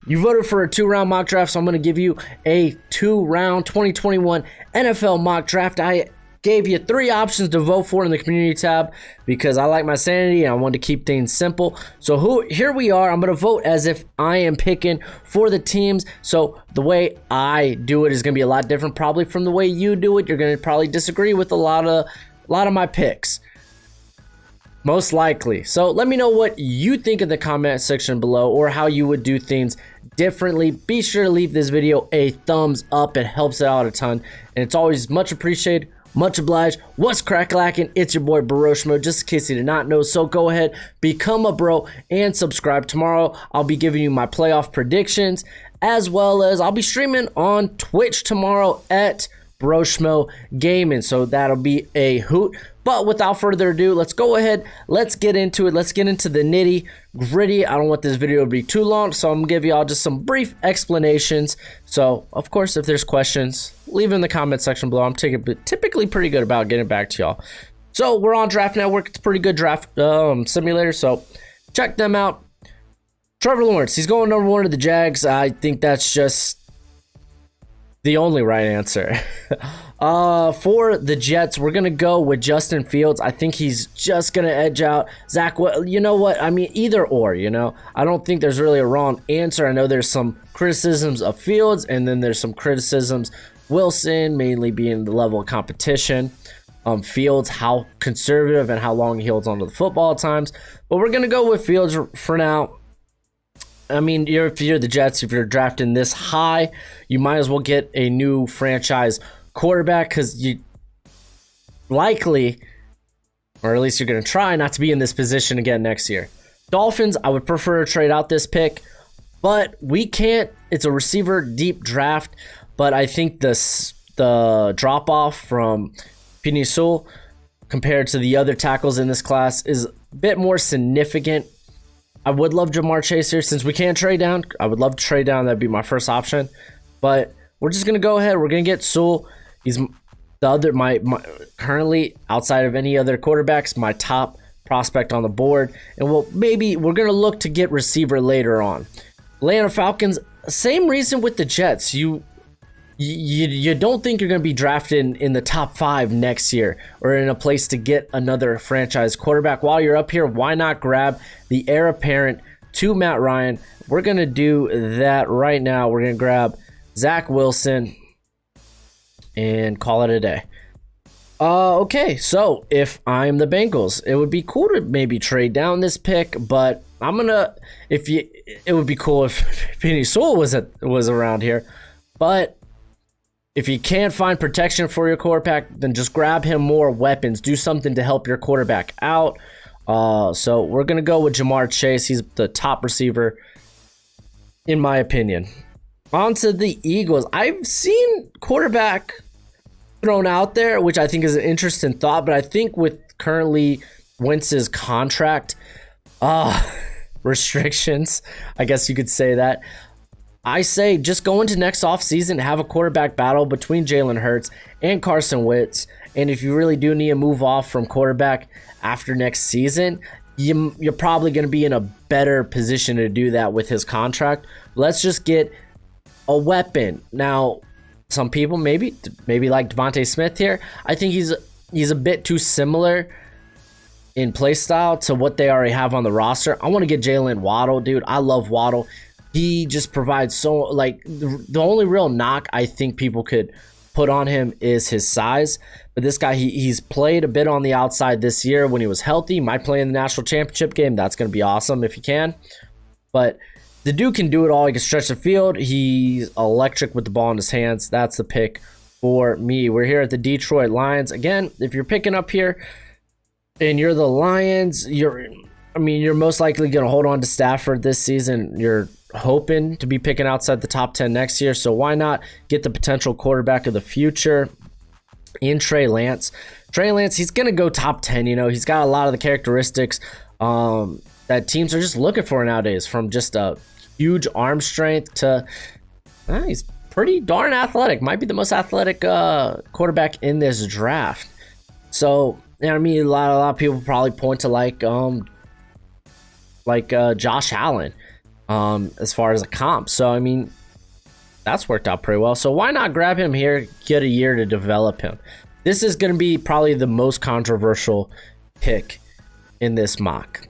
You voted for a 2-round mock draft, so I'm going to give you a 2-round 2021 NFL mock draft. I gave you 3 options to vote for in the community tab because I like my sanity and I wanted to keep things simple. So here we are. I'm going to vote as if I am picking for the teams. So the way I do it is going to be a lot different probably from the way you do it. You're going to probably disagree with a lot of my picks. Most likely. So let me know what you think in the comment section below or how you would do things differently. Be sure to leave this video a thumbs up. It helps it out a ton. And it's always much appreciated. Much obliged. What's crack-lacking? It's your boy Baroshmo, just in case you did not know. So go ahead, become a bro, and subscribe. Tomorrow, I'll be giving you my playoff predictions, as well as I'll be streaming on Twitch tomorrow at Baroshmo Gaming. So that'll be a hoot. But without further ado, let's go ahead. Let's get into it. Let's get into the nitty gritty. I don't want this video to be too long, so I'm going to give y'all just some brief explanations. So, of course, if there's questions, leave in the comment section below. I'm typically pretty good about getting back to y'all. So, we're on Draft Network. It's a pretty good draft simulator, so check them out. Trevor Lawrence, he's going number 1 to the Jags. I think that's just the only right answer. For the Jets, we're going to go with Justin Fields. I think he's just going to edge out Zach. You know what? I mean, either or, you know. I don't think there's really a wrong answer. I know there's some criticisms of Fields, and then there's some criticisms Wilson, mainly being the level of competition. Fields, how conservative and how long he holds onto the football at times. But we're going to go with Fields for now. I mean, if you're the Jets, if you're drafting this high, you might as well get a new franchise quarterback because you likely, or at least you're going to try not to be in this position again next year. Dolphins, I would prefer to trade out this pick, but we can't. It's a receiver deep draft, but I think the drop off from Penei Sewell compared to the other tackles in this class is a bit more significant. I would love Jamar Chase here. Since we can't trade down, I would love to trade down. That'd be my first option. But we're just going to go ahead. We're going to get Sewell. He's the other, my currently, outside of any other quarterbacks, my top prospect on the board. And we're going to look to get receiver later on. Atlanta Falcons, same reason with the Jets. You don't think you're going to be drafted in the top 5 next year or in a place to get another franchise quarterback. While you're up here, why not grab the heir apparent to Matt Ryan? We're going to do that right now. We're going to grab Zach Wilson and call it a day. Okay, so if I'm the Bengals, it would be cool to maybe trade down this pick, but it would be cool if Penei Sewell was around here, but if you can't find protection for your quarterback, then just grab him more weapons. Do something to help your quarterback out. So we're going to go with Jamar Chase. He's the top receiver, in my opinion. On to the Eagles. I've seen quarterback thrown out there, which I think is an interesting thought, but I think with currently Wentz's contract restrictions, I guess you could say that, I say just go into next offseason, have a quarterback battle between Jalen Hurts and Carson Wentz. And if you really do need to move off from quarterback after next season, you're probably going to be in a better position to do that with his contract. Let's just get a weapon. Now, some people maybe like Devontae Smith here. I think he's a bit too similar in play style to what they already have on the roster. I want to get Jalen Waddle, dude. I love Waddle. He just provides so, like, the only real knock I think people could put on him is his size. But this guy, he's played a bit on the outside this year when he was healthy. Might play in the national championship game. That's going to be awesome if he can. But the dude can do it all. He can stretch the field. He's electric with the ball in his hands. That's the pick for me. We're here at the Detroit Lions. Again, if you're picking up here and you're the Lions, you're most likely going to hold on to Stafford this season. You're hoping to be picking outside the top 10 next year, so why not get the potential quarterback of the future in Trey Lance? Trey Lance, he's going to go top 10. You know, he's got a lot of the characteristics that teams are just looking for nowadays, from just a huge arm strength to he's pretty darn athletic. Might be the most athletic quarterback in this draft. So, I mean, a lot of people probably point to like Josh Allen. as far as a comp. So, I mean, that's worked out pretty well. So why not grab him here, get a year to develop him? This is going to be probably the most controversial pick in this mock.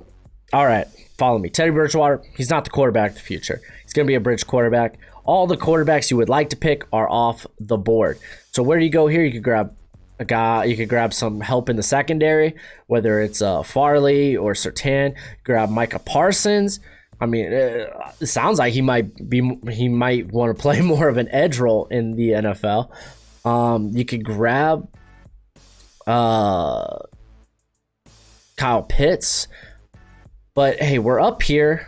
All right, follow me. Teddy Birchwater, he's not the quarterback of the future. He's going to be a bridge quarterback. All the quarterbacks you would like to pick are off the board. So where do you go here? You could grab a guy. You could grab some help in the secondary, whether it's Farley or Surtain. Grab Micah Parsons. I mean, it sounds like he might want to play more of an edge role in the NFL. You could grab Kyle Pitts. But hey, we're up here.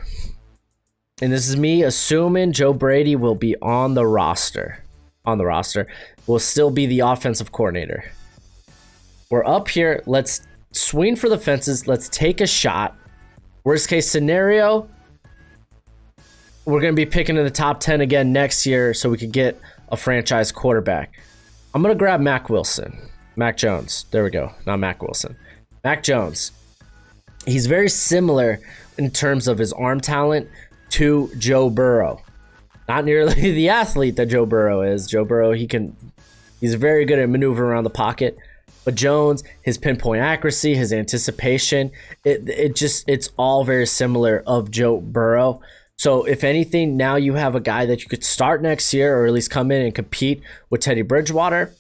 And this is me assuming Joe Brady will be on the roster. Will still be the offensive coordinator. We're up here. Let's swing for the fences. Let's take a shot. Worst case scenario, we're going to be picking in the top 10 again next year so we could get a franchise quarterback. I'm going to grab Mac Jones. There we go. Not Mac Wilson. Mac Jones. He's very similar in terms of his arm talent to Joe Burrow. Not nearly the athlete that Joe Burrow is. Joe Burrow, he's very good at maneuvering around the pocket. But Jones, his pinpoint accuracy, his anticipation, it's all very similar of Joe Burrow. So if anything, now you have a guy that you could start next year or at least come in and compete with Teddy Bridgewater.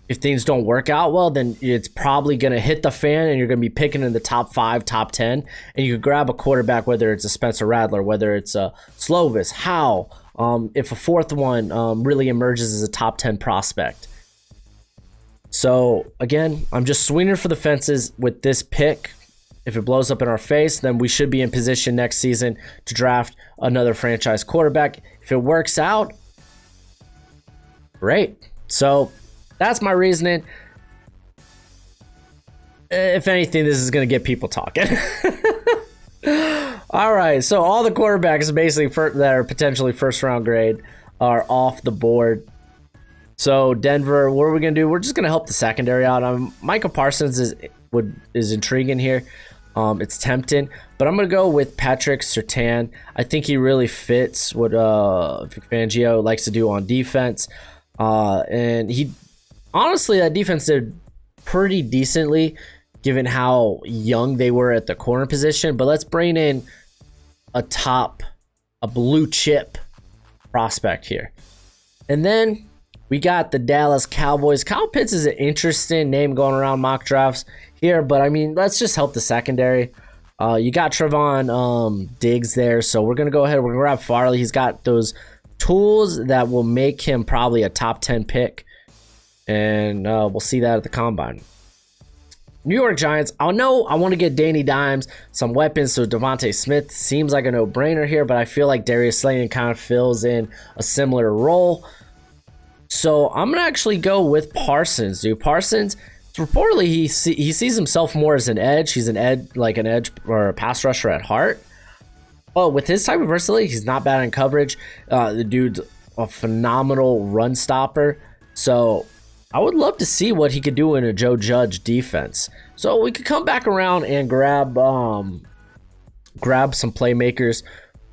If things don't work out well, then it's probably going to hit the fan and you're going to be picking in the top 5, top 10. And you could grab a quarterback, whether it's a Spencer Rattler, whether it's a Slovis, Howe, if a fourth one really emerges as a top 10 prospect. So, again, I'm just swinging for the fences with this pick. If it blows up in our face, then we should be in position next season to draft another franchise quarterback. If it works out, great. So that's my reasoning. If anything, this is going to get people talking. All right, so all the quarterbacks basically that are potentially first-round grade are off the board. So Denver, what are we going to do? We're just going to help the secondary out. Micah Parsons is intriguing here. It's tempting, but I'm going to go with Patrick Surtain. I think he really fits what Fangio likes to do on defense. And honestly, that defense did pretty decently given how young they were at the corner position. But let's bring in a blue chip prospect here. And then we got the Dallas Cowboys. Kyle Pitts is an interesting name going around mock drafts here, but I mean, let's just help the secondary. You got Trevon Diggs there, so we're going to go ahead. We're going to grab Farley. He's got those tools that will make him probably a top 10 pick, and we'll see that at the combine. New York Giants, I want to get Danny Dimes some weapons, so Devontae Smith seems like a no-brainer here, but I feel like Darius Slayton kind of fills in a similar role. So I'm going to actually go with Parsons, dude. Parsons, reportedly, he sees himself more as an edge. He's an edge or a pass rusher at heart. But with his type of versatility, he's not bad in coverage. The dude's a phenomenal run stopper. So I would love to see what he could do in a Joe Judge defense. So we could come back around and grab some playmakers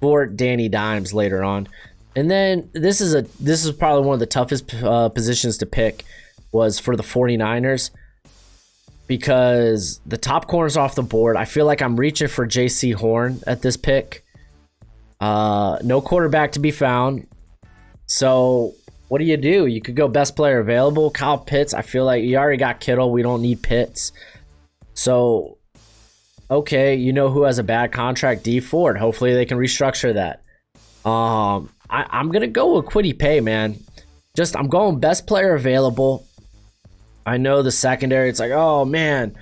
for Danny Dimes later on. And then this is probably one of the toughest positions to pick was for the 49ers because the top corner's off the board. I feel like I'm reaching for J.C. Horn at this pick. No quarterback to be found. So what do? You could go best player available. Kyle Pitts, I feel like you already got Kittle. We don't need Pitts. So, okay, you know who has a bad contract? D Ford. Hopefully they can restructure that. I'm going to go with Kwity Paye, man. I'm going best player available. I know the secondary, it's like, oh, man,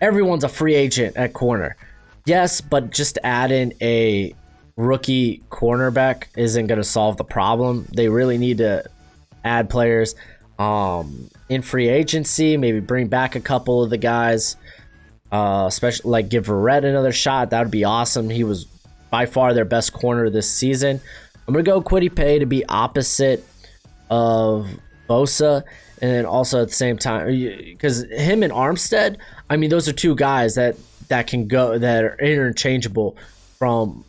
everyone's a free agent at corner. Yes, but just add in a rookie cornerback isn't going to solve the problem. They really need to add players in free agency, maybe bring back a couple of the guys, especially like give Verrett another shot. That would be awesome. He was by far their best corner this season. I'm going to go Kwity Paye to be opposite of Bosa, and then also at the same time, because him and Armstead, I mean, those are two guys that can go, that are interchangeable from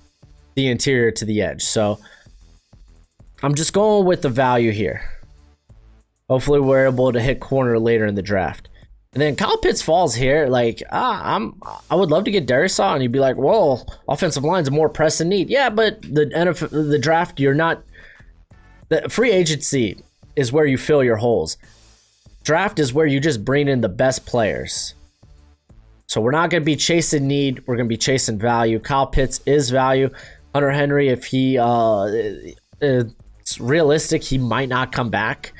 the interior to the edge. So I'm just going with the value here. Hopefully we're able to hit corner later in the draft. And then Kyle Pitts falls here. Like, I would love to get Darisaw, and you'd be like, whoa, offensive line's a more pressing need. Yeah, but the draft, the free agency is where you fill your holes. Draft is where you just bring in the best players. So we're not going to be chasing need. We're going to be chasing value. Kyle Pitts is value. Hunter Henry, if it's realistic, he might not come back.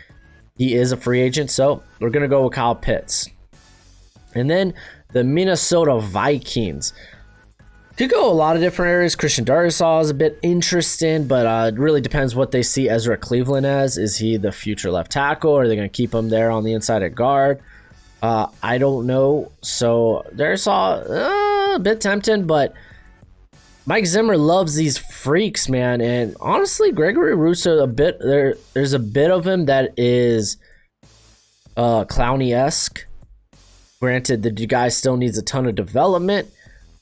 He is a free agent, so we're going to go with Kyle Pitts. And then the Minnesota Vikings. Could go a lot of different areas. Christian Darrisaw is a bit interesting, but it really depends what they see Ezra Cleveland as. Is he the future left tackle, or are they going to keep him there on the inside at guard? I don't know. So Darrisaw, a bit tempting, but Mike Zimmer loves these freaks, man. And honestly, Gregory Rousseau, there's a bit of him that is Clowney-esque. Granted, the guy still needs a ton of development,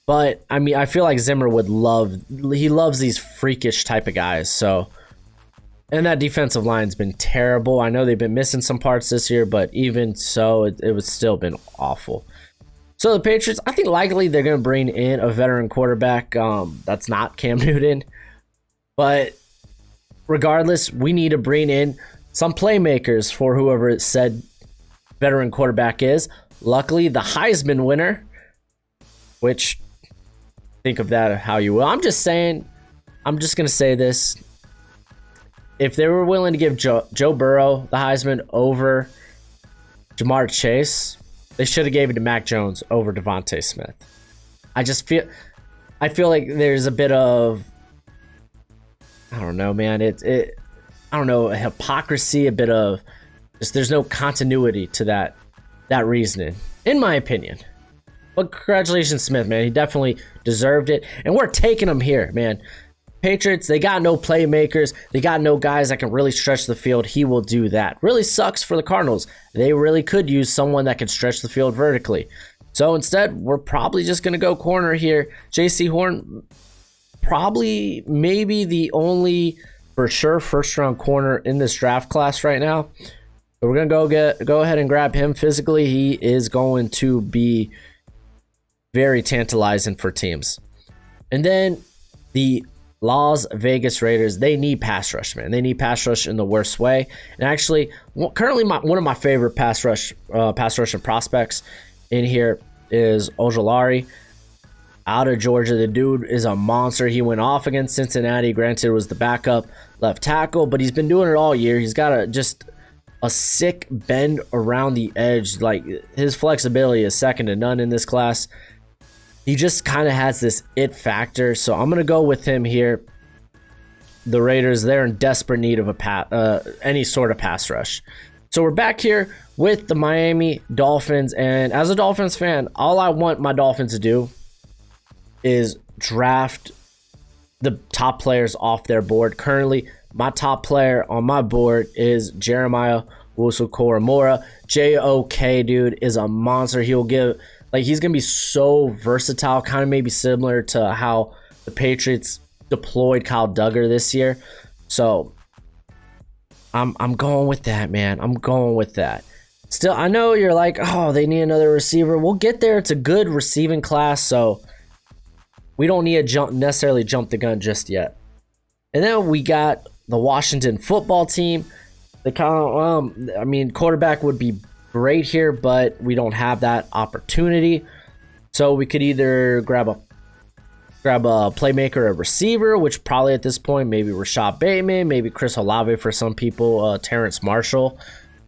but I mean, I feel like Zimmer he loves these freakish type of guys. So, and that defensive line's been terrible. I know they've been missing some parts this year, but even so, it was still been awful. So the Patriots, I think likely they're going to bring in a veteran quarterback. That's not Cam Newton, but regardless, we need to bring in some playmakers for whoever said veteran quarterback is. Luckily, the Heisman winner, which think of that how you will. I'm just going to say this. If they were willing to give Joe Burrow the Heisman over Jamar Chase, they should have gave it to Mac Jones over Devontae Smith. I feel like there's a bit of, I don't know, man. I don't know, a hypocrisy, a bit of just, there's no continuity to that reasoning, in my opinion. But congratulations, Smith, man. He definitely deserved it. And we're taking him here, man. Patriots, they got no playmakers. They got no guys that can really stretch the field. He will do that. Really sucks for the Cardinals. They really could use someone that can stretch the field vertically. So instead, we're probably just going to go corner here. J.C. Horn, probably maybe the only for sure first-round corner in this draft class right now. So we're going to go ahead and grab him. Physically, he is going to be very tantalizing for teams. And then the Las Vegas Raiders, they need pass rush, man. They need pass rush in the worst way. And actually, currently one of my favorite pass rushing prospects in here is Ojulari out of Georgia. The dude is a monster. He went off against Cincinnati. Granted, it was the backup left tackle, but he's been doing it all year. He's got a sick bend around the edge. Like, his flexibility is second to none in this class. He just kind of has this it factor. So I'm going to go with him here. The Raiders, they're in desperate need of any sort of pass rush. So we're back here with the Miami Dolphins. And as a Dolphins fan, all I want my Dolphins to do is draft the top players off their board. Currently, my top player on my board is Jeremiah Owusu-Koramoah. JOK, dude, is a monster. He's going to be so versatile, kind of maybe similar to how the Patriots deployed Kyle Duggar this year. So I'm going with that, man. I'm going with that. Still, I know you're like, oh, they need another receiver. We'll get there. It's a good receiving class, so we don't need to necessarily jump the gun just yet. And then we got the Washington football team. Quarterback would be great here, but we don't have that opportunity. So we could either grab a playmaker, a receiver, which probably at this point, maybe Rashad Bateman, maybe Chris Olave for some people, Terrence Marshall,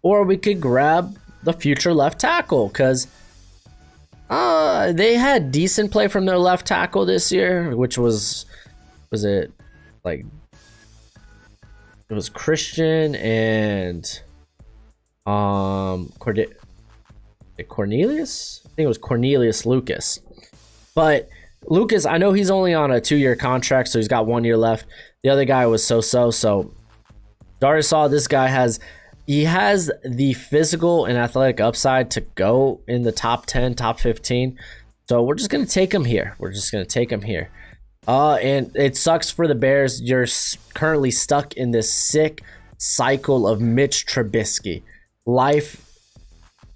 or we could grab the future left tackle, because they had decent play from their left tackle this year, which was it was Christian and Cornelius? I think it was Cornelius Lucas. But Lucas, I know he's only on a 2-year contract, so he's got 1 year left. The other guy was so. Darrisaw, this guy has the physical and athletic upside to go in the top 10, top 15. So we're just going to take him here. And it sucks for the Bears. You're currently stuck in this sick cycle of Mitch Trubisky. Life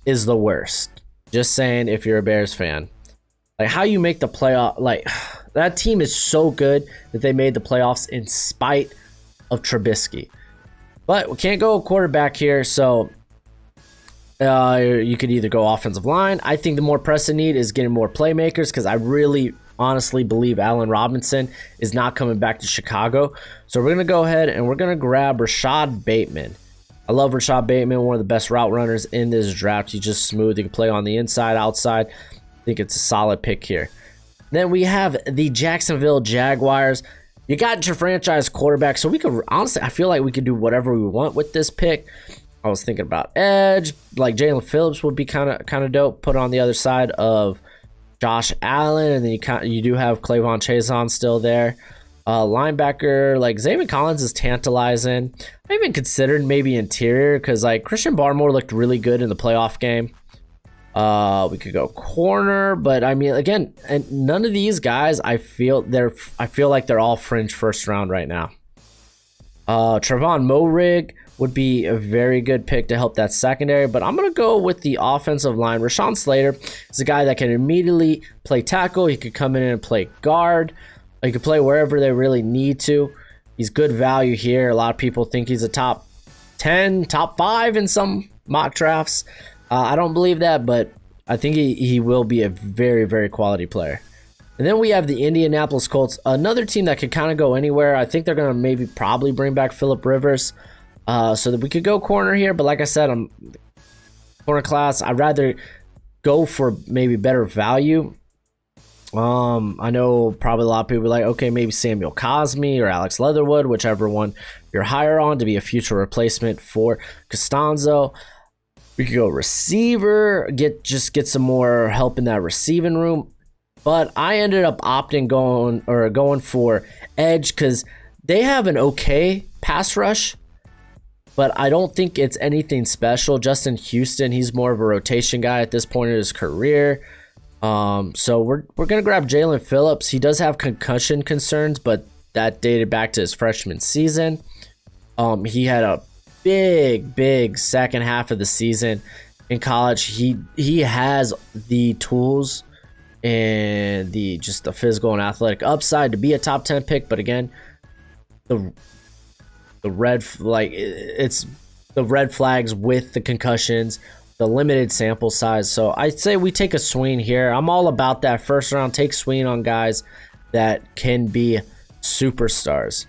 is the worst. Just saying, if you're a Bears fan. Like, how you make the playoff, like, that team is so good that they made the playoffs in spite of Trubisky. But we can't go quarterback here, so you could either go offensive line. I think the more pressing need is getting more playmakers, because I really honestly believe Allen Robinson is not coming back to Chicago. So we're going to go ahead and we're going to grab Rashad Bateman. I love Rashad Bateman, one of the best route runners in this draft. He's just smooth. He can play on the inside, outside. I think it's a solid pick here. Then we have the Jacksonville Jaguars. You got your franchise quarterback, so we could honestly, I feel like we could do whatever we want with this pick. I was thinking about edge, like Jalen Phillips would be kind of dope. Put on the other side of Josh Allen, and then you do have Clavon Chason still there. Linebacker, like Zaven Collins is tantalizing. I even considered maybe interior, because like Christian Barmore looked really good in the playoff game. We could go corner, but I mean, again, and none of these guys, I feel like they're all fringe first round right now. Trevon Moehrig would be a very good pick to help that secondary, but I'm going to go with the offensive line. Rashawn Slater is a guy that can immediately play tackle. He could come in and play guard. He could play wherever they really need to. He's good value here. A lot of people think he's a top 10, top 5 in some mock drafts. I don't believe that, but I think he will be a very, very quality player. And then we have the Indianapolis Colts, another team that could kind of go anywhere. I think they're going to probably bring back Phillip Rivers, so that we could go corner here. But like I said, I'm corner class. I'd rather go for maybe better value. I know probably a lot of people are like, okay, maybe Samuel Cosmi or Alex Leatherwood, whichever one you're higher on, to be a future replacement for Costanzo. We could go receiver, get some more help in that receiving room. But I ended up going for edge, because they have an okay pass rush, but I don't think it's anything special. Justin Houston, he's more of a rotation guy at this point in his career. So we're gonna grab Jalen Phillips. He does have concussion concerns, but that dated back to his freshman season. He had a big second half of the season in college. He has the tools and the physical and athletic upside to be a top 10 pick, but again, the red flags with the concussions, the limited sample size. So I'd say we take a swing here. I'm all about that first round. Take swing on guys that can be superstars.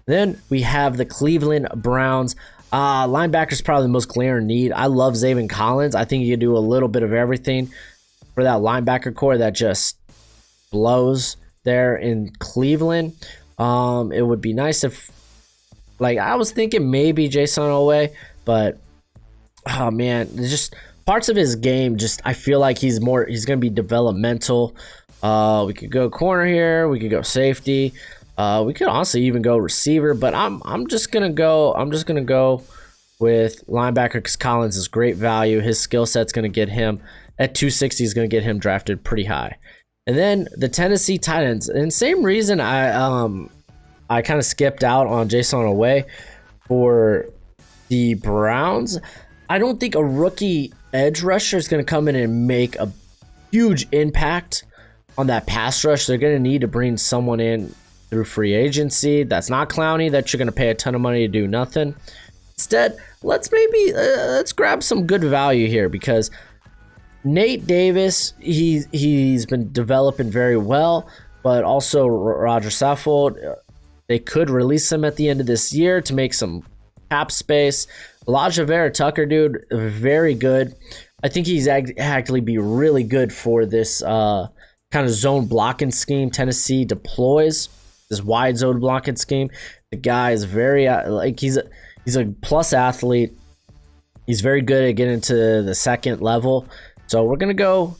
Then we have the Cleveland Browns. Linebacker is probably the most glaring need. I love Zaven Collins. I think he can do a little bit of everything for that linebacker core that just blows there in Cleveland. It would be nice if, like, I was thinking maybe Jason Owe, but oh man, just parts of his game, I feel like he's going to be developmental. We could go corner here. We could go safety. We could honestly even go receiver, but I'm just gonna go with linebacker, because Collins is great value. His skill set's gonna get him at 260. Is gonna get him drafted pretty high. And then the Tennessee Titans, and same reason I kind of skipped out on Jason Owe for the Browns. I don't think a rookie edge rusher is gonna come in and make a huge impact on that pass rush. They're gonna need to bring someone in through free agency that's not Clowney, that you're going to pay a ton of money to do nothing. Instead, let's grab some good value here, because Nate Davis, he's been developing very well, but also Roger Saffold, they could release him at the end of this year to make some cap space. Elijah Vera Tucker, dude, very good. I think he's actually be really good for this kind of zone blocking scheme Tennessee deploys. This wide zone blocking scheme. The guy is very he's a plus athlete. He's very good at getting to the second level. So we're gonna go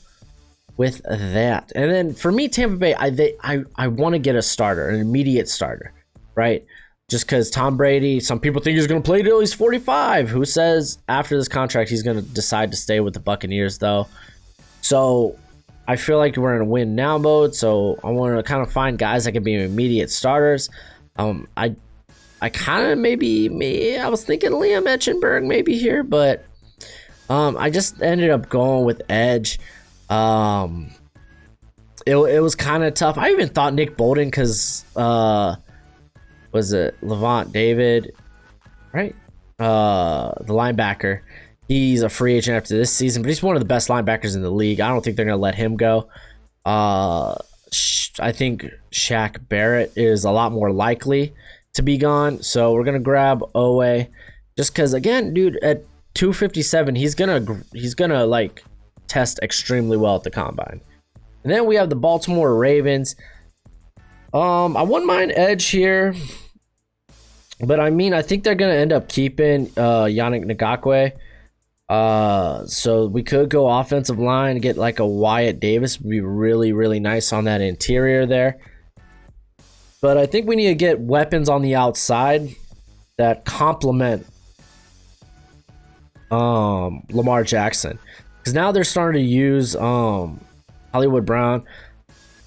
with that. And then for me, Tampa Bay, I want to get a starter, an immediate starter, right? Just because Tom Brady, some people think he's gonna play till he's 45. Who says after this contract he's gonna decide to stay with the Buccaneers though? So I feel like we're in a win now mode, so I want to kind of find guys that can be immediate starters. I kind of maybe I was thinking Liam Etchenberg maybe here, but I just ended up going with edge. It was kind of tough. I even thought Nick Bolden because was it Levant David, right? The linebacker. He's a free agent after this season, but he's one of the best linebackers in the league. I don't think they're going to let him go. I think Shaq Barrett is a lot more likely to be gone. So we're going to grab Owe just because, again, dude, at 257, he's gonna like test extremely well at the combine. And then we have the Baltimore Ravens. I wouldn't mind edge here, but I mean, I think they're gonna end up keeping Yannick Ngakoue. So we could go offensive line and get like a Wyatt Davis. Would be really, really nice on that interior there. But I think we need to get weapons on the outside that complement Lamar Jackson, because now they're starting to use Hollywood Brown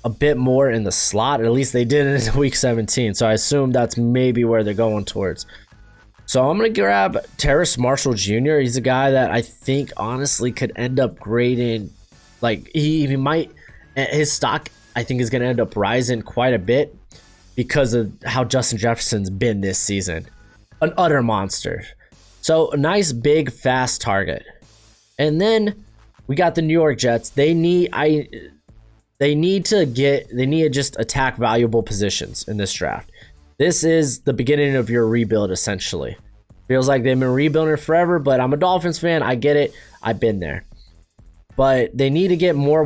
a bit more in the slot. At least they did it in week 17, so I assume that's maybe where they're going towards. So I'm gonna grab Terrace Marshall Jr. He's a guy that I think honestly could end up grading, like he might, his stock I think is gonna end up rising quite a bit because of how Justin Jefferson's been this season, an utter monster. So a nice big fast target. And then we got the New York Jets. They need to just attack valuable positions in this draft. This is the beginning of your rebuild essentially. Feels like they've been rebuilding forever, but I'm a Dolphins fan. I get it. I've been there. But they need to get more.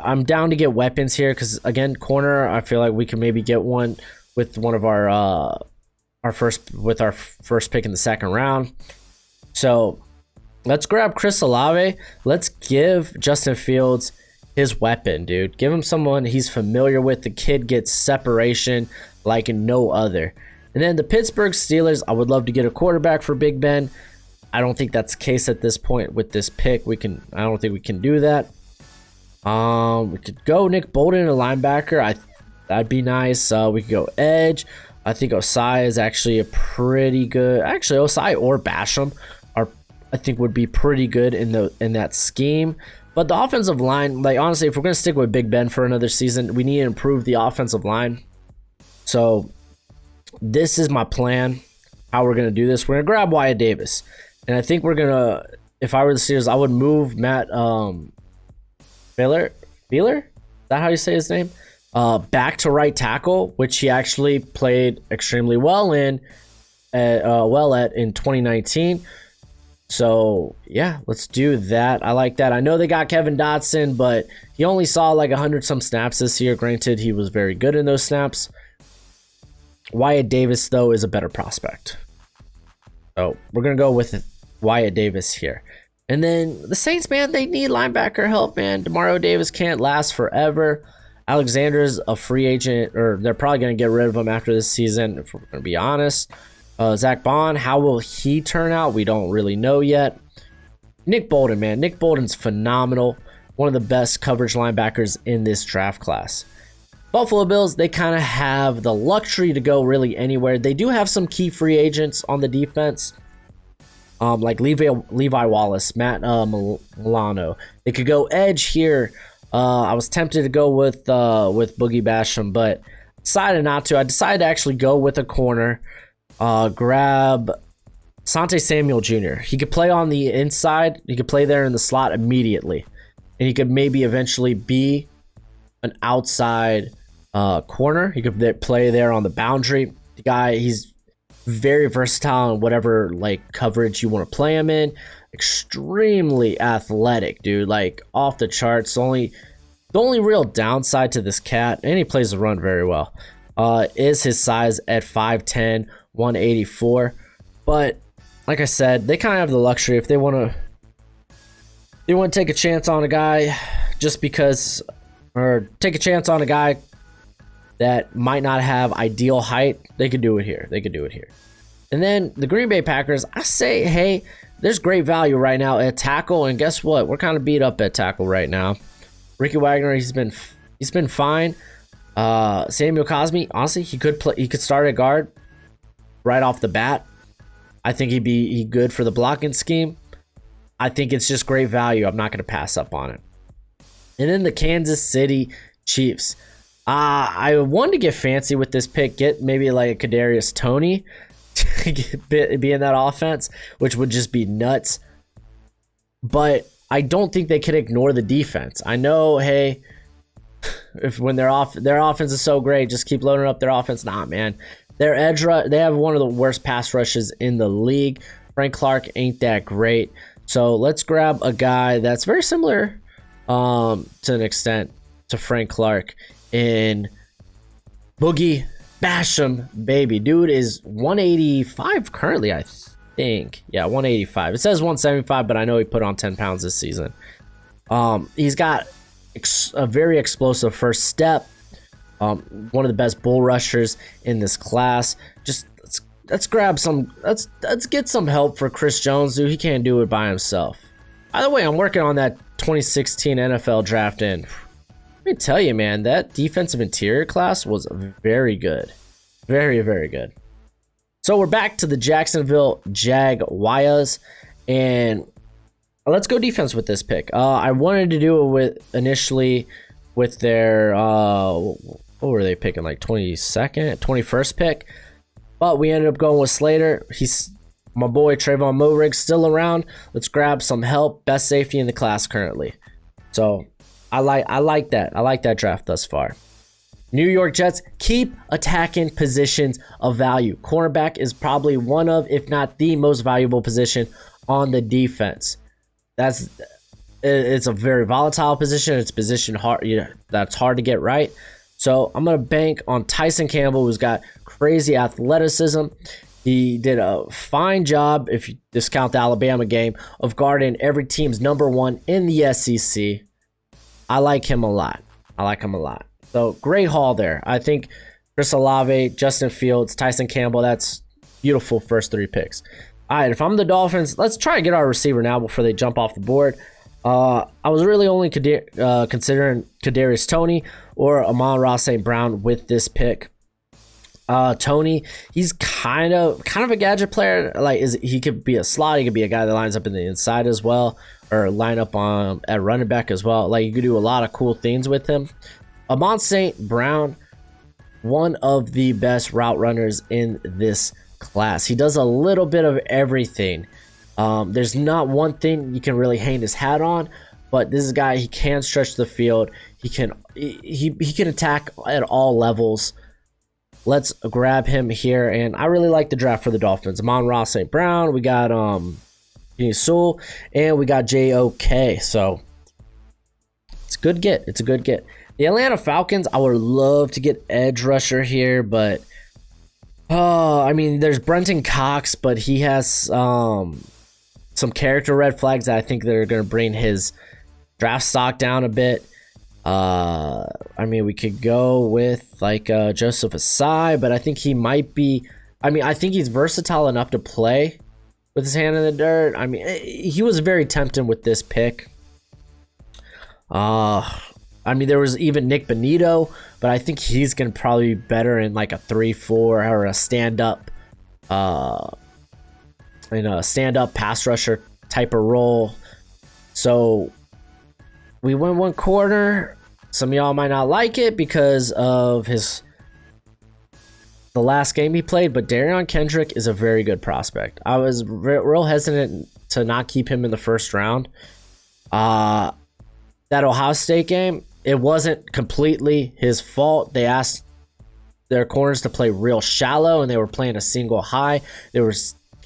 I'm down to get weapons here because, again, corner, I feel like we can maybe get one with one of our first pick in the second round. So let's grab Chris Olave. Let's give Justin Fields his weapon, dude. Give him someone he's familiar with. The kid gets separation like no other. And then the Pittsburgh Steelers, I would love to get a quarterback for Big Ben. I don't think that's the case at this point with this pick. I don't think we can do that. We could go Nick Bolden, a linebacker. That'd be nice. We could go edge. I think Osai is actually a pretty good. Actually, Osai or Basham I think would be pretty good in that scheme. But the offensive line, like honestly, if we're gonna stick with Big Ben for another season, we need to improve the offensive line. So this is my plan. How we're gonna do this? We're gonna grab Wyatt Davis, and I think we're gonna. If I were the Steelers, I would move Matt Feeler. Is that how you say his name? Back to right tackle, which he actually played extremely well in 2019. So yeah, let's do that. I like that. I know they got Kevin Dotson, but he only saw like 100 some snaps this year. Granted, he was very good in those snaps. Wyatt Davis, though, is a better prospect. So we're going to go with Wyatt Davis here. And then the Saints, man, they need linebacker help, man. Demario Davis can't last forever. Alexander's a free agent, or they're probably going to get rid of him after this season, if we're going to be honest. Zach Bond, how will he turn out? We don't really know yet. Nick Bolden, man. Nick Bolden's phenomenal. One of the best coverage linebackers in this draft class. Buffalo Bills, they kind of have the luxury to go really anywhere. They do have some key free agents on the defense, like Levi Wallace, Matt Milano. They could go edge here. I was tempted to go with Boogie Basham, but decided not to. I decided to actually go with a corner. Grab Sante Samuel Jr. He could play on the inside. He could play there in the slot immediately. And he could maybe eventually be an outside corner. He could play there on the boundary. The guy, he's very versatile in whatever like coverage you want to play him in. Extremely athletic, dude. Like off the charts. The only real downside to this cat, and he plays the run very well, is his size at 5'10", 184. But like I said, they kind of have the luxury if they want to take a chance on a guy just because, or take a chance on a guy that might not have ideal height. They could do it here. And then the Green Bay Packers, I say, hey, there's great value right now at tackle, and guess what? We're kind of beat up at tackle right now. Ricky Wagner, he's been fine. Samuel Cosme, honestly, he could start at guard right off the bat. I think he'd be good for the blocking scheme. I think it's just great value. I'm not going to pass up on it. And then the Kansas City Chiefs. I wanted to get fancy with this pick, get maybe like a Kadarius Toney to be in that offense, which would just be nuts. But I don't think they can ignore the defense. I know, hey, when their offense is so great, just keep loading up their offense. Nah, man. Their edge rush, they have one of the worst pass rushes in the league. Frank Clark ain't that great. So let's grab a guy that's very similar to an extent to Frank Clark in Boogie Basham, baby. Dude is 185 currently, I think. Yeah, 185. It says 175, but I know he put on 10 pounds this season. He's got a very explosive first step. One of the best bull rushers in this class. Just let's grab some. Let's get some help for Chris Jones, dude. He can't do it by himself. By the way, I'm working on that 2016 NFL draft in. Let me tell you, man, that defensive interior class was very good. Very, very good. So we're back to the Jacksonville Jaguars, and let's go defense with this pick. I wanted to do it initially with their what were they picking, like 21st pick, but we ended up going with Slater. He's my boy Trayvon Moehrig still around. Let's grab some help. Best safety in the class currently. So I like that. I like that draft thus far. New York Jets, keep attacking positions of value. Cornerback is probably one of, if not the most valuable position on the defense. It's a very volatile position. It's position hard. That's hard to get right. So I'm gonna bank on Tyson Campbell, who's got crazy athleticism. He did a fine job, if you discount the Alabama game, of guarding every team's number one in the SEC. I like him a lot. So great haul there. I think Chris Olave, Justin Fields, Tyson Campbell, that's beautiful first three picks. All right, if I'm the Dolphins, let's try and get our receiver now before they jump off the board. I was really only considering Kadarius Toney or Amon-Ra St. Brown with this pick. Toney, he's kind of a gadget player. He could be a slot. He could be a guy that lines up in the inside as well, or line up on at running back as well. Like, you could do a lot of cool things with him. Amon St. Brown, one of the best route runners in this class. He does a little bit of everything. There's not one thing you can really hang his hat on, but this is a guy, he can stretch the field. He can attack at all levels. Let's grab him here, and I really like the draft for the Dolphins. Amon-Ra St. Brown, we got Sewell, and we got JOK. So it's a good get. The Atlanta Falcons, I would love to get edge rusher here, but I mean, there's Brenton Cox, but he has some character red flags that I think they're going to bring his draft stock down a bit. I mean, we could go with like Joseph Asai, but I think he might be. I mean, I think he's versatile enough to play with his hand in the dirt. I mean, he was very tempting with this pick. I mean, there was even Nick Benito, but I think he's gonna probably be better in like a 3-4 or a stand-up, pass rusher type of role. So we went one corner. Some of y'all might not like it because of the last game he played, but Darion Kendrick is a very good prospect. I was real hesitant to not keep him in the first round. That Ohio State game, it wasn't completely his fault. They asked their corners to play real shallow, and they were playing a single high. They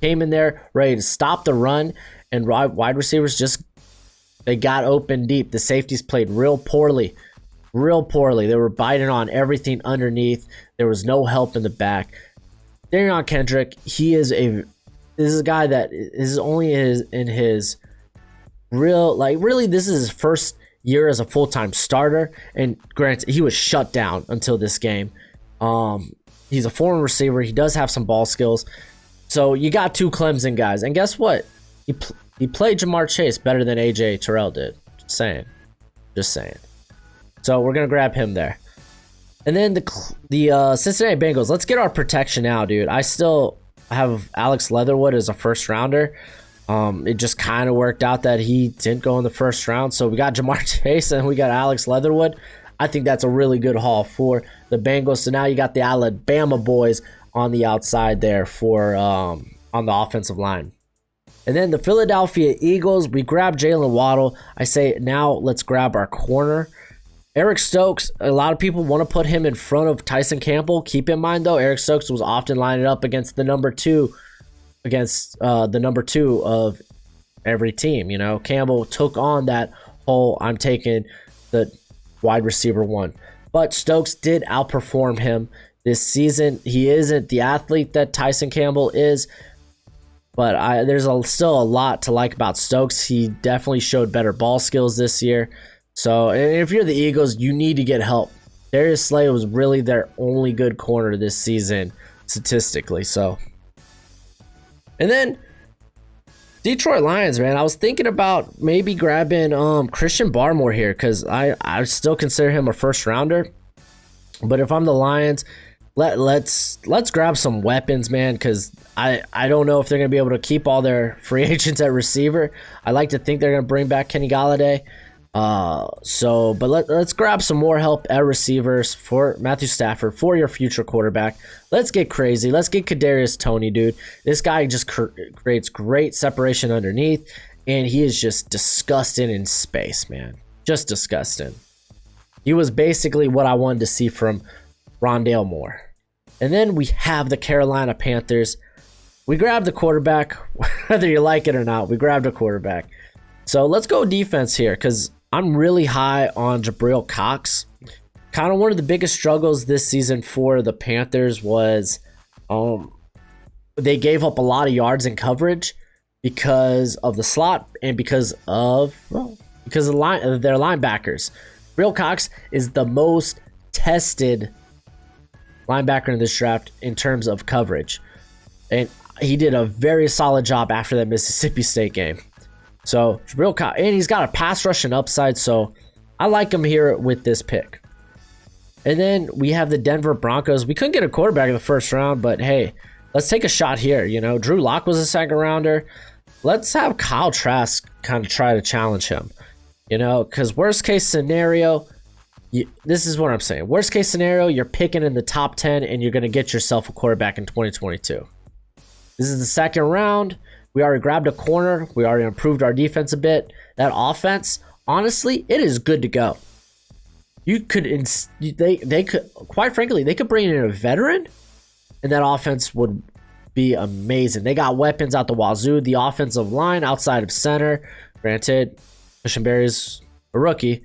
came in there ready to stop the run, and wide receivers they got open deep. The safeties played real poorly. They were biting on everything underneath. There was no help in the back. Darion Kendrick, this is a guy that is only in his really this is his first year as a full-time starter, and granted, he was shut down until this game. He's a foreign receiver. He does have some ball skills. So you got two Clemson guys, and guess what? He played Jamar Chase better than AJ Terrell did. Just saying. So we're going to grab him there. And then the Cincinnati Bengals. Let's get our protection now, dude. I still have Alex Leatherwood as a first rounder. It just kind of worked out that he didn't go in the first round. So we got Jamar Chase and we got Alex Leatherwood. I think that's a really good haul for the Bengals. So now you got the Alabama boys on the outside there for on the offensive line. And then the Philadelphia Eagles, we grab Jalen Waddle. I say now let's grab our corner. Eric Stokes, a lot of people want to put him in front of Tyson Campbell. Keep in mind, though, Eric Stokes was often lining up against the number two of every team. You know, Campbell took on that whole I'm taking the wide receiver one. But Stokes did outperform him this season. He isn't the athlete that Tyson Campbell is, but there's still a lot to like about Stokes. He definitely showed better ball skills this year. So if you're the Eagles, you need to get help. Darius Slay was really their only good corner this season, statistically. So, and then Detroit Lions, man. I was thinking about maybe grabbing Christian Barmore here because I still consider him a first rounder. But if I'm the Lions, let's grab some weapons, man, because I don't know if they're gonna be able to keep all their free agents at receiver. I like to think they're gonna bring back Kenny Galladay. But let's grab some more help at receivers for Matthew Stafford, for your future quarterback. Let's get crazy. Let's get Kadarius Toney, dude. This guy just creates great separation underneath, and he is just disgusting in space, man. Just disgusting. He was basically what I wanted to see from Rondale Moore. And then we have the Carolina Panthers. We grabbed the quarterback, whether you like it or not. We grabbed a quarterback. So let's go defense here, because I'm really high on Jabril Cox. Kind of one of the biggest struggles this season for the Panthers was they gave up a lot of yards in coverage because of the slot and because of their linebackers. Jabril Cox is the most tested linebacker in this draft in terms of coverage, and he did a very solid job after that Mississippi State game. So Jabril Cox, and he's got a pass rushing upside, so I like him here with this pick. And then we have the Denver Broncos. We couldn't get a quarterback in the first round, but hey, let's take a shot here. You know, Drew Lock was a second rounder. Let's have Kyle Trask kind of try to challenge him. You know, because worst case scenario, this is what I'm saying. Worst case scenario, you're picking in the top 10 and you're going to get yourself a quarterback in 2022. This is the second round. We already grabbed a corner. We already improved our defense a bit. That offense, honestly, it is good to go. You could, they could, quite frankly, they could bring in a veteran, and that offense would be amazing. They got weapons out the wazoo. The offensive line outside of center, granted, Cushenberry's a rookie,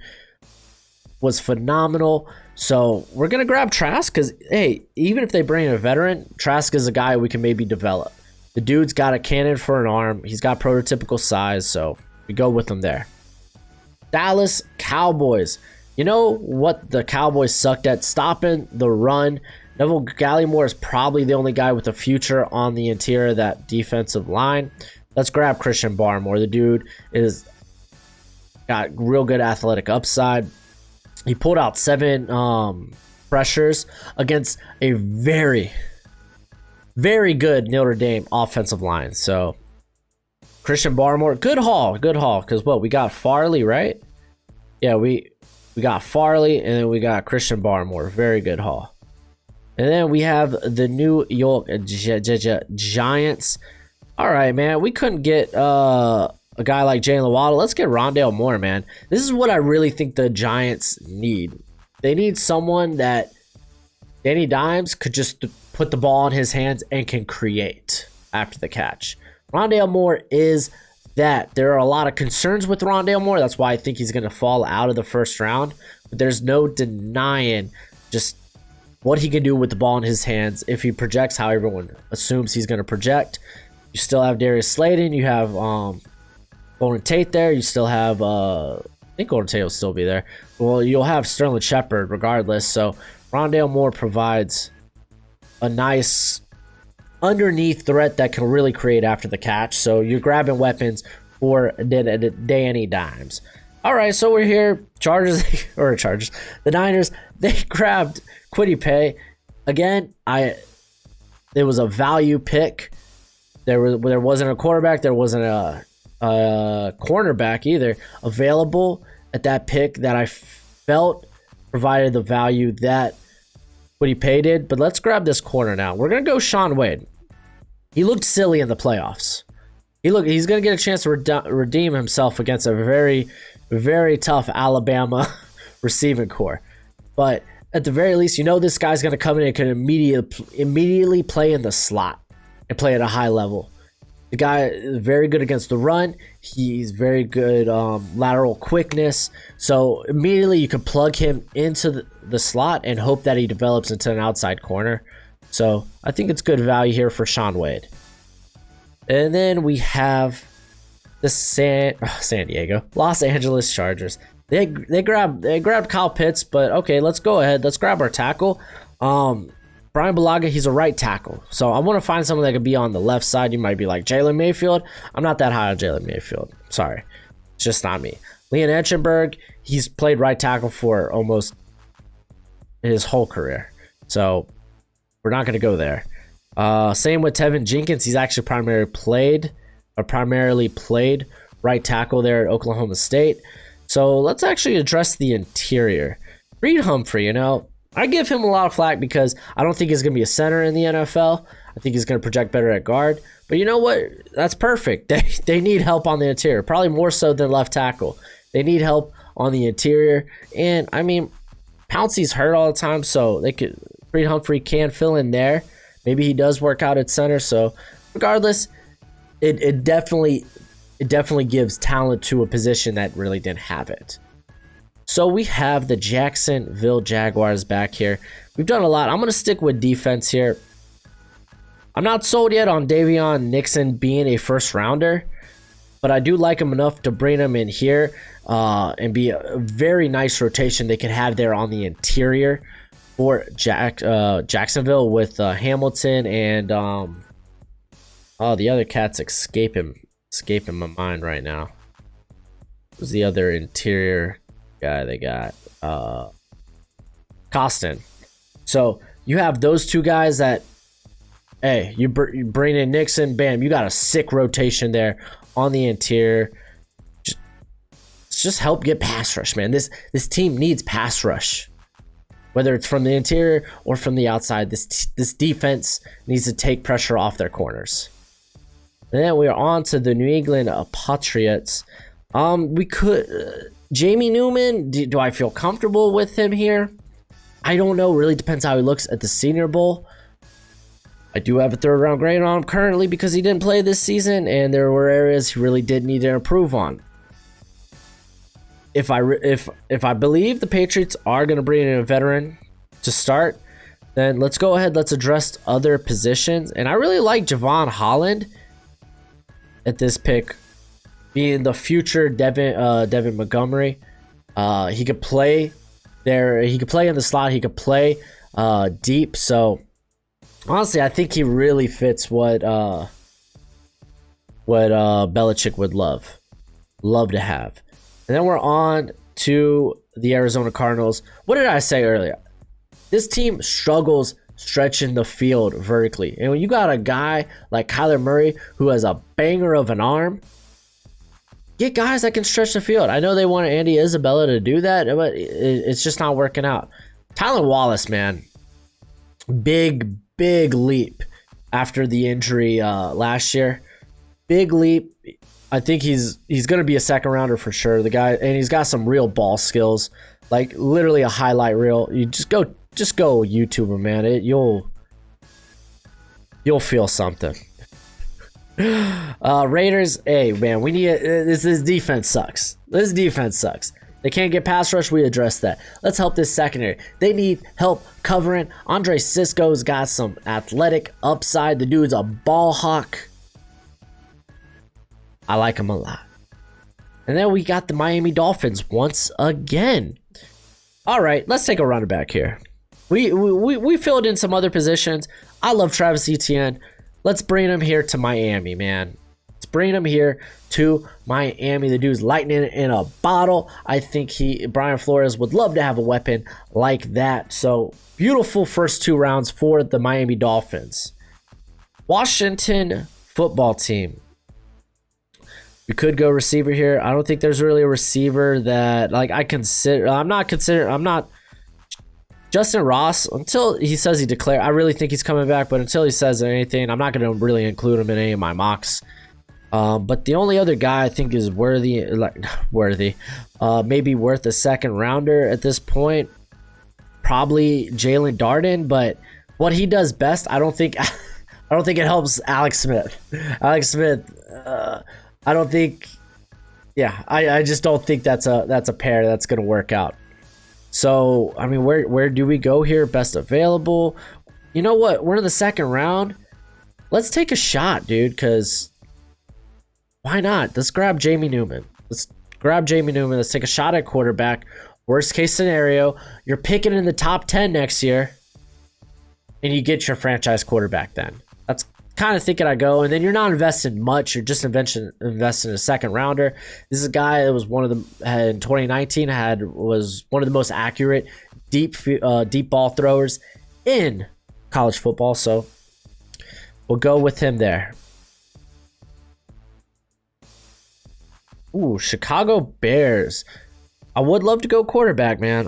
was phenomenal. So we're gonna grab Trask because, hey, even if they bring in a veteran, Trask is a guy we can maybe develop. The dude's got a cannon for an arm. He's got prototypical size, so we go with him there. Dallas Cowboys. You know what the Cowboys sucked at? Stopping the run. Neville Gallimore is probably the only guy with a future on the interior of that defensive line. Let's grab Christian Barmore. The dude is got real good athletic upside. He pulled out 7 pressures against a very, very good Notre Dame offensive line. So Christian Barmore, good haul. Because what, we got Farley, right? Yeah, we got Farley, and then we got Christian Barmore. Very good haul. And then we have the New York Giants. All right, man. We couldn't get a guy like Jalen Waddle. Let's get Rondale Moore, man. This is what I really think the Giants need. They need someone that Danny Dimes could just put the ball in his hands and can create after the catch. Rondale Moore is that. There are a lot of concerns with Rondale Moore. That's why I think he's going to fall out of the first round. But there's no denying just what he can do with the ball in his hands if he projects how everyone assumes he's going to project. You still have Darius Slayton. You have Golden Tate there. You still have, I think Golden Tate will still be there. Well, you'll have Sterling Shepard regardless. So Rondale Moore provides a nice underneath threat that can really create after the catch. So you're grabbing weapons for Danny Dimes. All right, so we're here. Chargers. The Niners, they grabbed Kwity Paye. Again, it was a value pick. There wasn't a quarterback. There wasn't a cornerback either available at that pick that I felt provided the value that Kwity Paye did. But let's grab this corner now. We're going to go Shaun Wade. He looked silly in the playoffs. He's going to get a chance to redeem himself against a very, very tough Alabama receiving core. But at the very least, this guy's going to come in and can immediately play in the slot and play at a high level. The guy is very good against the run. He's very good lateral quickness. So immediately you can plug him into the slot and hope that he develops into an outside corner. So I think it's good value here for Shaun Wade. And then we have the Los Angeles Chargers. They grabbed Kyle Pitts, but okay, let's go ahead. Let's grab our tackle. Brian Bulaga, he's a right tackle. So I want to find someone that could be on the left side. You might be like Jalen Mayfield. I'm not that high on Jalen Mayfield. Sorry. It's just not me. Leon Enchenberg, he's played right tackle for almost his whole career. So we're not going to go there. Same with Tevin Jenkins. He's actually primarily played right tackle there at Oklahoma State. So let's actually address the interior. Reed Humphrey, I give him a lot of flack because I don't think he's going to be a center in the NFL. I think he's going to project better at guard. But you know what? That's perfect. They need help on the interior, probably more so than left tackle. They need help on the interior. And, Pouncey's hurt all the time, so Reed Humphrey can fill in there. Maybe he does work out at center. So regardless, it definitely gives talent to a position that really didn't have it. So we have the Jacksonville Jaguars back here. We've done a lot. I'm going to stick with defense here. I'm not sold yet on Davion Nixon being a first rounder, but I do like him enough to bring him in here and be a very nice rotation they could have there on the interior for Jacksonville with Hamilton and the other cat's escaping my mind right now. Who's the other interior guy they got? Costin. So you have those two guys that, hey, you bring in Nixon, bam, you got a sick rotation there on the interior. Just help get pass rush, man. This team needs pass rush, whether it's from the interior or from the outside. This defense needs to take pressure off their corners. And then we are on to the New England Patriots. We could Jamie Newman. Do I feel comfortable with him here? I don't know. Really depends how he looks at the Senior Bowl. I do have a third-round grade on him currently because he didn't play this season, and there were areas he really did need to improve on. If I believe the Patriots are going to bring in a veteran to start, then let's go ahead. Let's address other positions. And I really like Javon Holland at this pick, being the future Devin Montgomery. He could play there. He could play in the slot. He could play deep. So honestly, I think he really fits what Belichick would love to have. And then we're on to the Arizona Cardinals. What did I say earlier? This team struggles stretching the field vertically. And when you got a guy like Kyler Murray who has a banger of an arm, get guys that can stretch the field. I know they wanted Andy Isabella to do that, but it's just not working out. Tylan Wallace, man. Big leap after the injury last year. Big leap. I think he's going to be a second rounder for sure. The guy, and he's got some real ball skills, like literally a highlight reel. You just go YouTube him, man. You'll feel something. Raiders, hey man, we need this defense sucks. This defense sucks. They can't get pass rush. We address that. Let's help this secondary. They need help covering. Andre Sisco's got some athletic upside. The dude's a ball hawk. I like him a lot. And then we got the Miami Dolphins once again. All right, let's take a running back here. We filled in some other positions. I love Travis Etienne. Let's bring him here to Miami, man. Let's bring him here to Miami. The dude's lightning in a bottle. I think Brian Flores would love to have a weapon like that. So beautiful first 2 rounds for the Miami Dolphins. Washington football team. We could go receiver here. I don't think there's really a receiver that I'm not Justin Ross, until he says he declared. I really think he's coming back, but until he says anything, I'm not going to really include him in any of my mocks. But the only other guy I think is maybe worth a second rounder at this point, probably Jalen Darden. But what he does best, I don't think it helps Alex Smith. I just don't think that's a pair that's going to work out. So, I mean, where do we go here? Best available. You know what? We're in the second round. Let's take a shot, dude, because why not? Let's grab Jamie Newman. Let's take a shot at quarterback. Worst case scenario, you're picking in the top 10 next year, and you get your franchise quarterback then. That's kind of thinking I go, and then you're not investing much. You're just investing a second rounder. This is a guy that was in 2019 was one of the most accurate deep ball throwers in college football. So we'll go with him there. Ooh, Chicago Bears. I would love to go quarterback, man.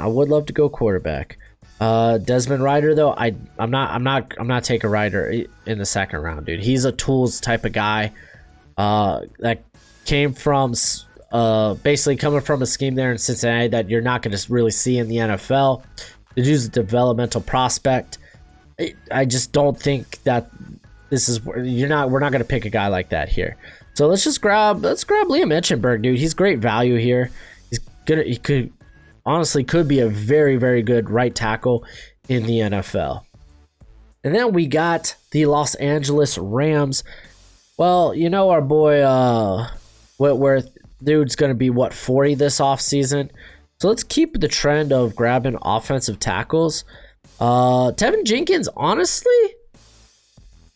Desmond Ryder though, I'm not taking Ryder in the second round, dude. He's a tools type of guy that came from basically coming from a scheme there in Cincinnati that you're not going to really see in the NFL. The dude's a developmental prospect. I just don't think that we're not going to pick a guy like that here. So let's grab Liam Eichenberg, dude. He's great value here. He could be a very, very good right tackle in the NFL. And then we got the Los Angeles Rams. Well, you know our boy Whitworth, dude's going to be 40 this offseason. So let's keep the trend of grabbing offensive tackles. Tevin Jenkins, honestly,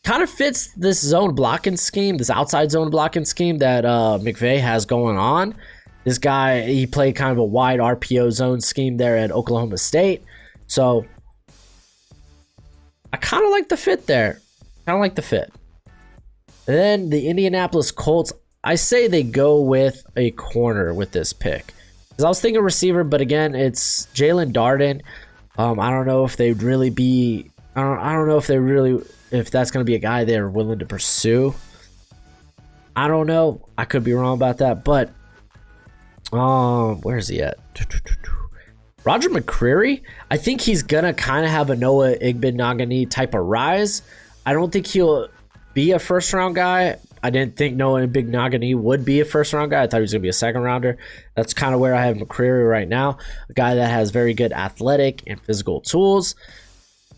kind of fits this zone blocking scheme, this outside zone blocking scheme that McVay has going on. This guy, he played kind of a wide RPO zone scheme there at Oklahoma State. So I kind of like the fit there. And then the Indianapolis Colts, I say they go with a corner with this pick. Because I was thinking receiver, but again, it's Jalen Darden. I don't know if they'd really be... I don't know if that's going to be a guy they're willing to pursue. I don't know. I could be wrong about that, but where's he at? Roger McCreary. I think he's gonna kind of have a Noah Igbenogany type of rise. I don't think he'll be a first round guy. I didn't think Noah Igbenogany would be a first round guy. I thought he was gonna be a second rounder. That's kind of where I have McCreary right now. A guy that has very good athletic and physical tools.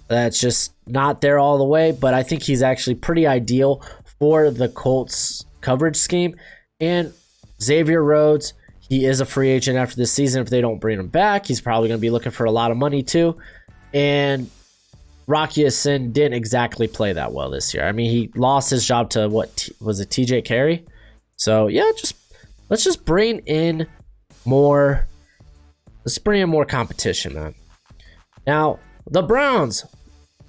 That's just not there all the way, but I think he's actually pretty ideal for the Colts coverage scheme. And Xavier Rhodes, he is a free agent after this season. If they don't bring him back, he's probably going to be looking for a lot of money too. And Rocky Sin didn't exactly play that well this year. I mean, he lost his job to was it TJ Carey? So yeah, let's just bring in more. Let's bring in more competition, man. Now the Browns.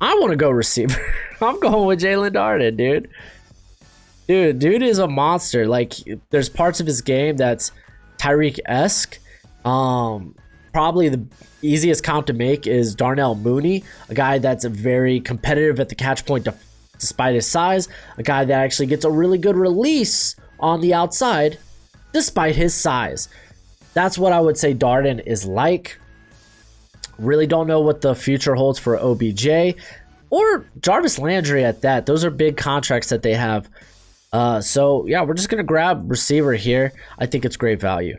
I want to go receiver. I'm going with Jalen Darden, dude. Dude is a monster. Like, there's parts of his game that's Tyreek-esque. Probably the easiest comp to make is Darnell Mooney, a guy that's very competitive at the catch point despite his size, a guy that actually gets a really good release on the outside despite his size. That's what I would say Darden is like. Really don't know what the future holds for OBJ or Jarvis Landry at that. Those are big contracts that they have. So yeah, we're just going to grab receiver here. I think it's great value.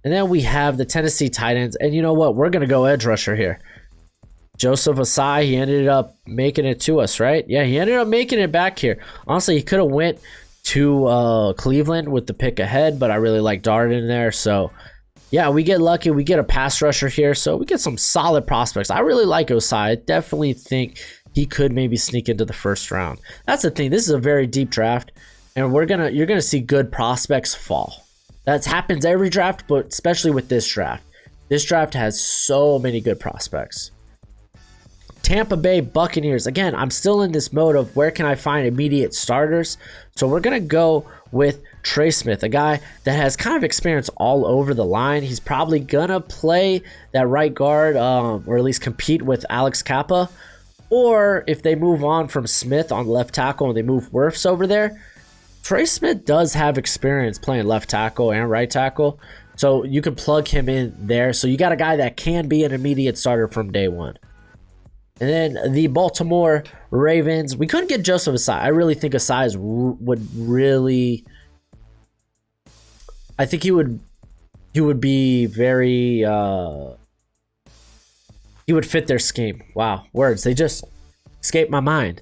And then we have the Tennessee Titans. And you know what? We're going to go edge rusher here. Joseph Asai, he ended up making it to us, right? Yeah, he ended up making it back here. Honestly, he could have went to Cleveland with the pick ahead, but I really like Darden there. So yeah, we get lucky. We get a pass rusher here. So we get some solid prospects. I really like Osai. I definitely think he could maybe sneak into the first round. That's the thing. This is a very deep draft. and you're gonna see good prospects fall. That happens every draft, but especially with this draft. This draft has so many good prospects. Tampa Bay Buccaneers. Again, I'm still in this mode of where can I find immediate starters. So we're going to go with Trey Smith, a guy that has kind of experience all over the line. He's probably going to play that right guard or at least compete with Alex Kappa. Or if they move on from Smith on left tackle and they move Wirfs over there, Trey Smith does have experience playing left tackle and right tackle. So you can plug him in there. So you got a guy that can be an immediate starter from day one. And then the Baltimore Ravens, we couldn't get Joseph Asai. I really think Asai would really, I think he would be very, he would fit their scheme. Wow, words, they just escaped my mind.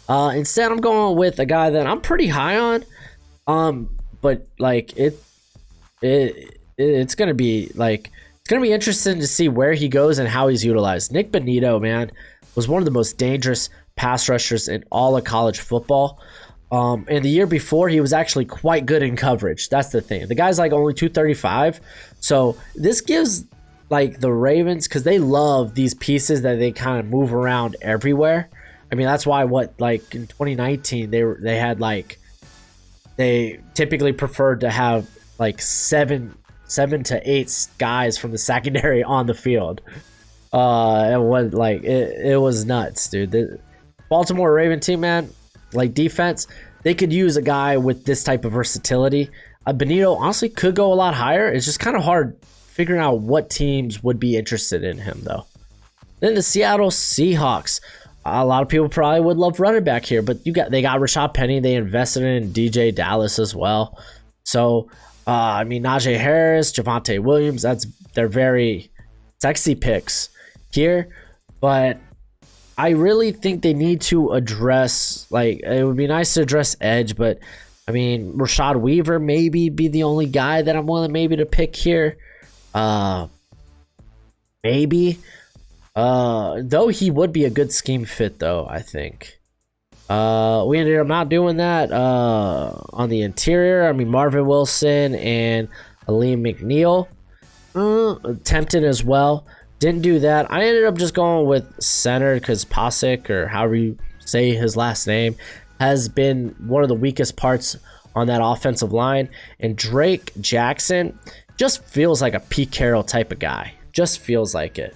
Instead, I'm going with a guy that I'm pretty high on, but like it's gonna be like, it's going to be interesting to see where he goes and how he's utilized. Nick Bonito, man, was one of the most dangerous pass rushers in all of college football. And the year before, he was actually quite good in coverage. That's the thing. The guy's like only 235. So this gives like the Ravens, because they love these pieces that they kind of move around everywhere. I mean, that's why like in 2019, they had like, they typically preferred to have like seven to eight guys from the secondary on the field. It was nuts, dude. The Baltimore Raven team, man, like defense, they could use a guy with this type of versatility. Benito honestly could go a lot higher. It's just kind of hard figuring out what teams would be interested in him, though. Then the Seattle Seahawks. A lot of people probably would love running back here, but they got Rashad Penny. They invested in DJ Dallas as well. So I mean, Najee Harris, Javonte Williams, they're very sexy picks here, but I really think they need to address, like, it would be nice to address edge, but I mean, Rashad Weaver maybe be the only guy that I'm willing maybe to pick here. Maybe. Though he would be a good scheme fit, though, I think. We ended up not doing that on the interior. I mean, Marvin Wilson and Aleem McNeil attempted as well. Didn't do that. I ended up just going with center because Pasic, or however you say his last name, has been one of the weakest parts on that offensive line. And Drake Jackson just feels like a Pete Carroll type of guy. Just feels like it.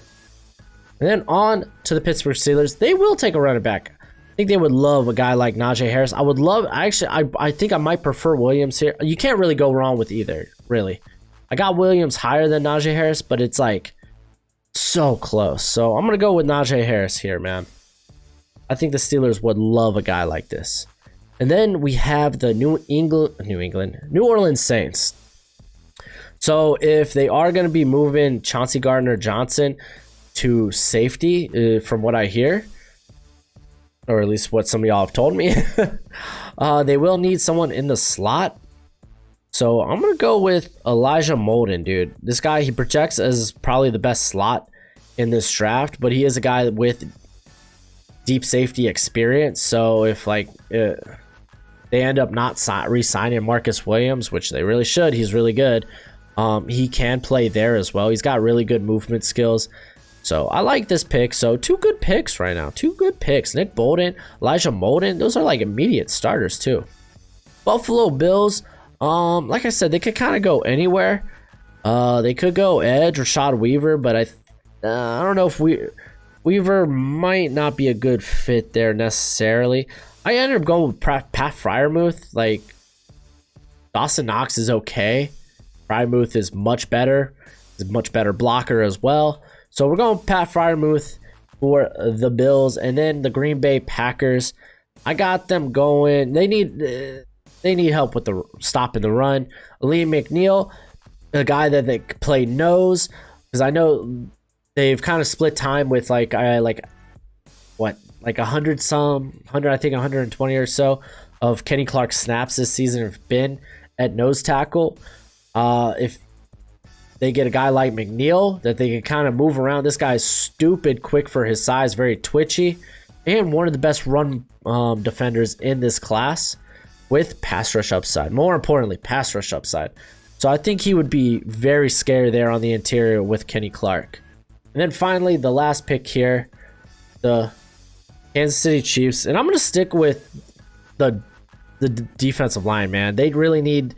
And then on to the Pittsburgh Steelers. They will take a running back. I think they would love a guy like Najee Harris. I think I might prefer Williams here. You can't really go wrong with either, really. I got Williams higher than Najee Harris, but it's like so close. So I'm going to go with Najee Harris here, man. I think the Steelers would love a guy like this. And then we have the New Orleans Saints. So if they are going to be moving Chauncey Gardner-Johnson to safety, from what I hear, or at least what some of y'all have told me, they will need someone in the slot. So I'm going to go with Elijah Molden, dude. This guy, he projects as probably the best slot in this draft, but he is a guy with deep safety experience. So if like they end up not re-signing Marcus Williams, which they really should, he's really good. He can play there as well. He's got really good movement skills. So I like this pick. So two good picks right now. Two good picks. Nick Bolden, Elijah Molden. Those are like immediate starters too. Buffalo Bills. Like I said, they could kind of go anywhere. They could go edge, Rashad Weaver, but I don't know if Weaver might not be a good fit there necessarily. I ended up going with Pat Freiermuth. Like, Dawson Knox is okay. Freiermuth is much better. He's a much better blocker as well. So we're going Pat Freiermuth for the Bills. And then the Green Bay Packers. I got them going. They need help with the stopping the run. Aleem McNeil, a guy that they play nose, because I know they've kind of split time with like 120 or so of Kenny Clark snaps this season have been at nose tackle. If they get a guy like McNeil that they can kind of move around, this guy is stupid quick for his size, very twitchy, and one of the best run defenders in this class. with pass rush upside. More importantly, pass rush upside. So I think he would be very scary there on the interior with Kenny Clark. And then finally, the last pick here, the Kansas City Chiefs. And I'm going to stick with the defensive line, man. They really need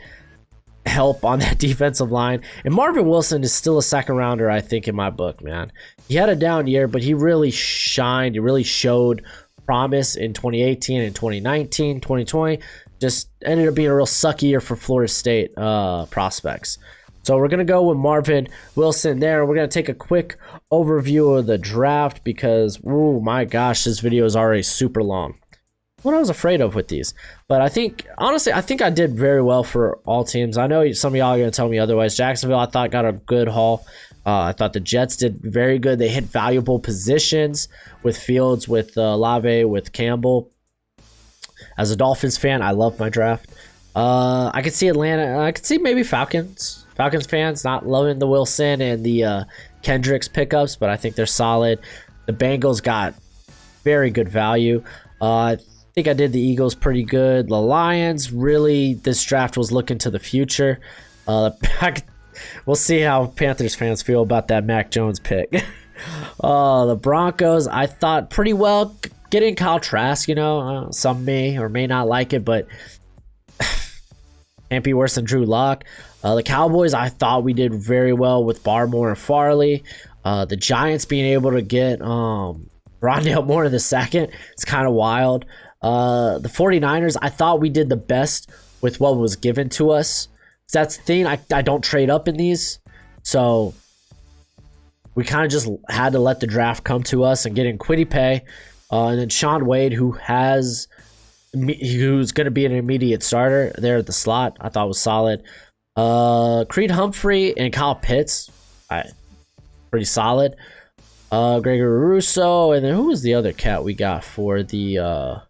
help on that defensive line. And Marvin Wilson is still a second rounder, I think, in my book, man. He had a down year, but he really shined. He really showed promise in 2018 and 2019, 2020. Just ended up being a real sucky year for Florida State prospects. So we're going to go with Marvin Wilson there. We're going to take a quick overview of the draft because, oh my gosh, this video is already super long. What I was afraid of with these. But I think, honestly, I think I did very well for all teams. I know some of y'all are going to tell me otherwise. Jacksonville, I thought, got a good haul. I thought the Jets did very good. They hit valuable positions with Fields, with Lave, with Campbell. As a Dolphins fan, I love my draft. I could see Atlanta. I could see maybe Falcons. Falcons fans not loving the Wilson and the Kendricks pickups, but I think they're solid. The Bengals got very good value. I think I did the Eagles pretty good. The Lions, really, this draft was looking to the future. We'll see how Panthers fans feel about that Mac Jones pick. The Broncos, I thought pretty well. Getting Kyle Trask, you know, some may or may not like it, but can't be worse than Drew Lock. The Cowboys, I thought we did very well with Barmore and Farley. The Giants being able to get Rondale Moore in the second, it's kind of wild. The 49ers, I thought we did the best with what was given to us. That's the thing, I don't trade up in these. So we kind of just had to let the draft come to us and get in Kwity Paye. And then Sean Wade, who's going to be an immediate starter there at the slot, I thought was solid. Creed Humphrey and Kyle Pitts, pretty solid. Gregory Russo, and then who was the other cat we got for the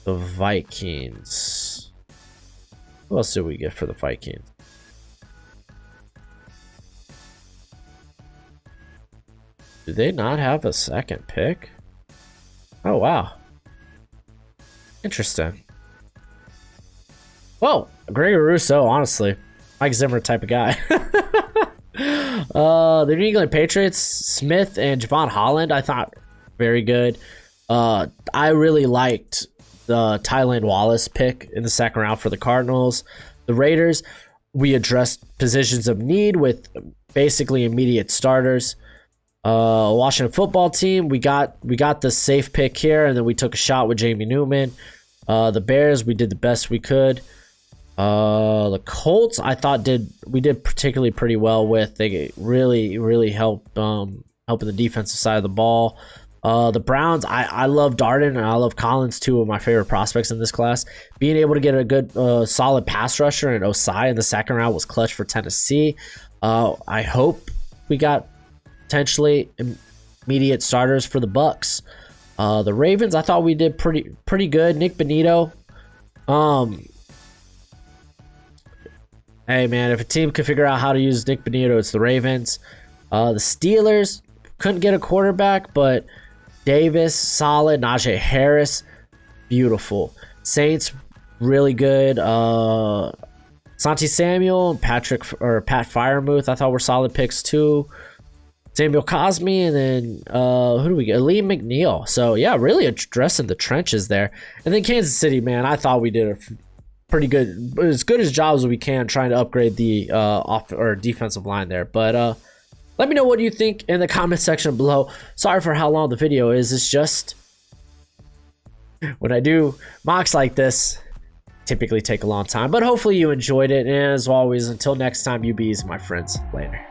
Vikings? Who else did we get for the Vikings? Do they not have a second pick? Oh, wow. Interesting. Whoa, Gregory Russo, honestly. Mike Zimmer type of guy. The New England Patriots, Smith and Javon Holland, I thought very good. I really liked the Tylan Wallace pick in the second round for the Cardinals. The Raiders, we addressed positions of need with basically immediate starters. Washington football team, we got the safe pick here, and then we took a shot with Jamie Newman. The Bears, we did the best we could. The Colts, I thought we did particularly pretty well with. They really helped helping the defensive side of the ball. The Browns, I love Darden and I love Collins, two of my favorite prospects in this class. Being able to get a good solid pass rusher and Osai in the second round was clutch for Tennessee. I hope we got potentially immediate starters for the Bucks. The Ravens, I thought we did pretty good. Nick Benito. Hey man, if a team could figure out how to use Nick Benito, it's the Ravens. The Steelers couldn't get a quarterback, but Davis, solid. Najee Harris, beautiful. Saints, really good. Santi Samuel, Pat Freiermuth, I thought were solid picks too. Samuel Cosme, and then who do we get? Liam McNeil. So yeah, really addressing the trenches there. And then Kansas City, man, I thought we did a pretty good, as good as jobs as we can trying to upgrade the defensive line there. But let me know what you think in the comment section below. Sorry for how long the video is. It's just when I do mocks like this, typically take a long time. But hopefully you enjoyed it. And as always, until next time, UBs, my friends. Later.